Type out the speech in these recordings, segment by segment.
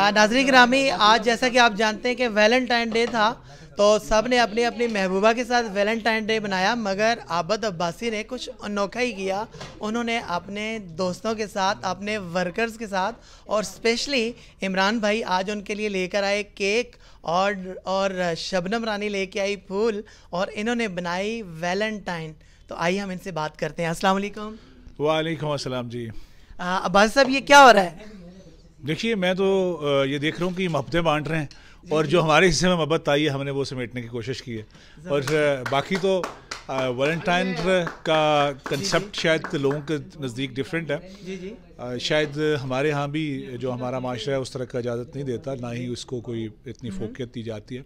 नाज़रीन ग्रामी, आज जैसा कि आप जानते हैं कि वैलेंटाइन डे था, तो सब ने अपनी अपनी महबूबा के साथ वैलेंटाइन डे बनाया, मगर आबद अब्बासी ने कुछ अनोखा ही किया। उन्होंने अपने दोस्तों के साथ, अपने वर्कर्स के साथ और स्पेशली इमरान भाई आज उनके लिए लेकर आए केक और शबनम रानी लेके आई फूल और इन्होंने बनाई वैलेंटाइन। तो आइए हम इनसे बात करते हैं। अस्सलाम वालेकुम। वालेकुम अस्सलाम जी। अब्बास साहब, ये क्या हो रहा है? देखिए, मैं तो ये देख रहा हूँ कि मोहब्बतें बांट रहे हैं और जो हमारे हिस्से में मोहब्बत आई है हमने वो समेटने की कोशिश की है। और बाकी तो वैलेंटाइन का कंसेप्ट शायद लोगों के नज़दीक डिफरेंट है। जी जी। शायद हमारे यहाँ भी जो हमारा माशरा है उस तरह का इजाज़त नहीं देता, ना ही उसको कोई इतनी फोकियत दी जाती है।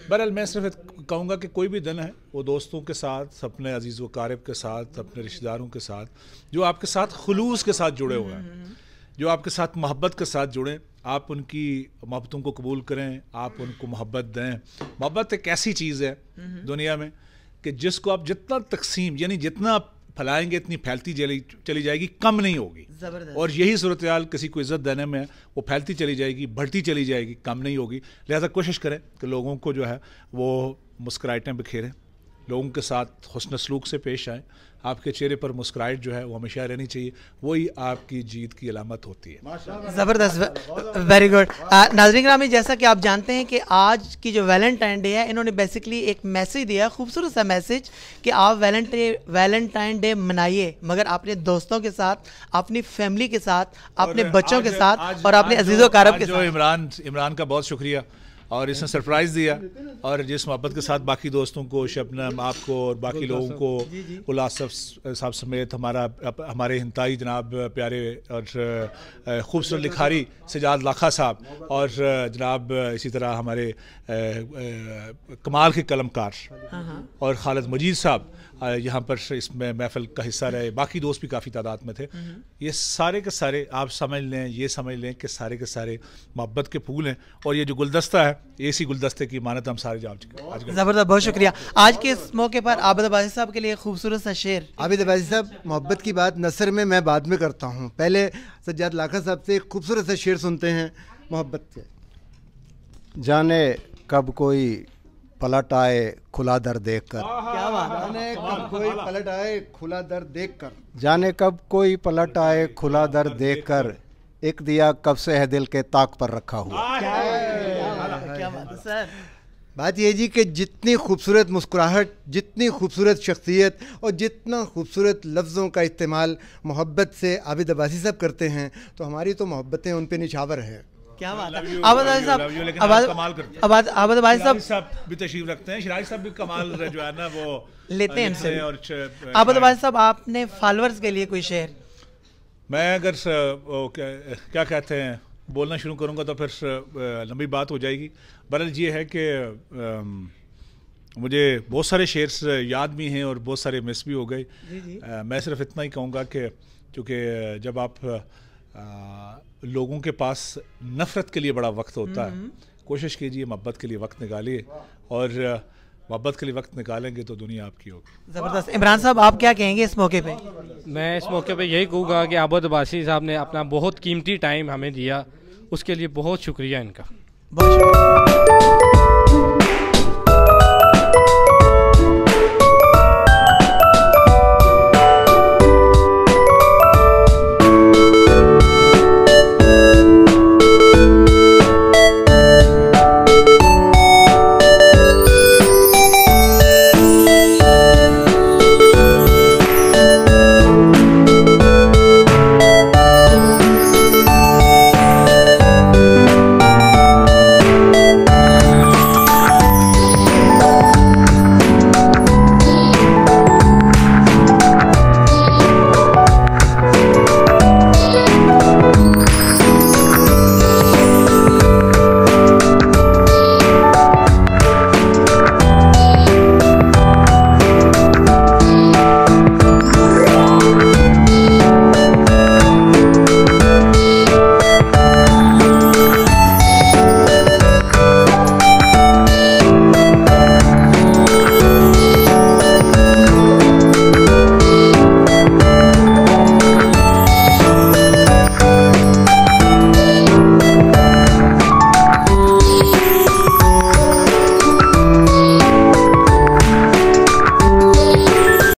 बहरहाल मैं सिर्फ कहूँगा कि कोई भी दिन है वो दोस्तों के साथ, अपने अजीज़ व क़ारिब के साथ, अपने रिश्तेदारों के साथ जो आपके साथ खुलूस के साथ जुड़े हुए हैं, जो आपके साथ मोहब्बत के साथ जुड़ें, आप उनकी मोहब्बतों को कबूल करें, आप उनको मोहब्बत दें। मोहब्बत एक ऐसी चीज़ है दुनिया में कि जिसको आप जितना तकसीम यानी जितना फैलाएंगे इतनी फैलती चली जाएगी, कम नहीं होगी। और यही सूरत हाल किसी को इज़्ज़त देने में है, वो फैलती चली जाएगी, बढ़ती चली जाएगी, कम नहीं होगी। लिहाजा कोशिश करें कि लोगों को जो है वो मुस्कुराहटें बिखेरें, लोगों के साथ हुस्न सलूक से पेश आएँ। आपके चेहरे पर मुस्कुराहट जो है वो हमेशा रहनी चाहिए, वही आपकी जीत की अलामत होती है। ज़बरदस्त, वेरी गुड। नाज़रीन ग्रामी, जैसा कि आप जानते हैं कि आज की जो वैलेंटाइन डे है, इन्होंने बेसिकली एक मैसेज दिया, खूबसूरत सा मैसेज कि आप वैलेंटाइन डे मनाइए, मगर अपने दोस्तों के साथ, अपनी फैमिली के साथ, अपने बच्चों के साथ और अपने अजीज़ों क़ारिब के साथ। इमरान का बहुत शुक्रिया, और इसने सरप्राइज़ दिया और जिस मोहब्बत के साथ बाकी दोस्तों को, शबनम आपको और बाकी लोगों को, उल्लास साहब समेत हमारे हिंताई जनाब प्यारे और खूबसूरत लिखारी सजाद लाखा साहब और जनाब इसी तरह हमारे कमाल के कलमकार और खालिद मजीद साहब यहाँ पर इसमें महफिल का हिस्सा रहे, बाकी दोस्त भी काफ़ी तादाद में थे। ये सारे के सारे आप समझ लें, ये समझ लें कि सारे के सारे मोहब्बत के फूल हैं। और ये जो गुलदस्ता है, इसी गुलदस्ते की मानत हम सारे जान चुके हैं। ज़बरदस्त, बहुत शुक्रिया। आज के इस मौके पर आबिद अब्बासी साहब के लिए खूबसूरत सा शेर। आबिद अब्बासी साहब, मोहब्बत की बात नसर में मैं बाद में करता हूँ, पहले सज्जाद लाखा साहब से एक खूबसूरत सा शेर सुनते हैं मोहब्बत के। जाने कब कोई पलट आए खुला दर देख कर, क्या बात है? जाने कब कोई पलट आए खुला दर देख कर, जाने कब कोई पलट आए खुला दर देख कर, एक दिया कब से है दिल के ताक पर रखा हुआ। क्या बात है सर। बात ये जी कि जितनी खूबसूरत मुस्कुराहट, जितनी खूबसूरत शख्सियत और जितना खूबसूरत लफ्ज़ों का इस्तेमाल मोहब्बत से आबिद अब्बासी साहब करते हैं, तो हमारी तो मोहब्बतें उन पे निछावर है। क्या बात है। आबिद अब्बासी साहब भी तशरीफ रखते हैं, शिराज साहब भी कमाल जो है ना वो लेते हैं इनसे। आबिद अब्बासी साहब, आपने फॉलोअर्स के लिए कोई शेर? मैं अगर क्या कहते हैं बोलना शुरू करूंगा तो फिर लंबी बात हो जाएगी। बहरहाल ये है कि मुझे बहुत सारे शेर्स याद भी हैं और बहुत सारे मिस भी हो गए। मैं सिर्फ इतना ही कहूँगा कि चूँकि जब आप लोगों के पास नफ़रत के लिए बड़ा वक्त होता है, कोशिश कीजिए मोहब्बत के लिए वक्त निकालिए, और मोहब्बत के लिए वक्त निकालेंगे तो दुनिया आपकी होगी। ज़बरदस्त। इमरान साहब, आप क्या कहेंगे इस मौके पे? मैं इस मौके पे यही कहूँगा कि आबिद अब्बासी साहब ने अपना बहुत कीमती टाइम हमें दिया, उसके लिए बहुत शुक्रिया इनका। बहुत शुक्रिया।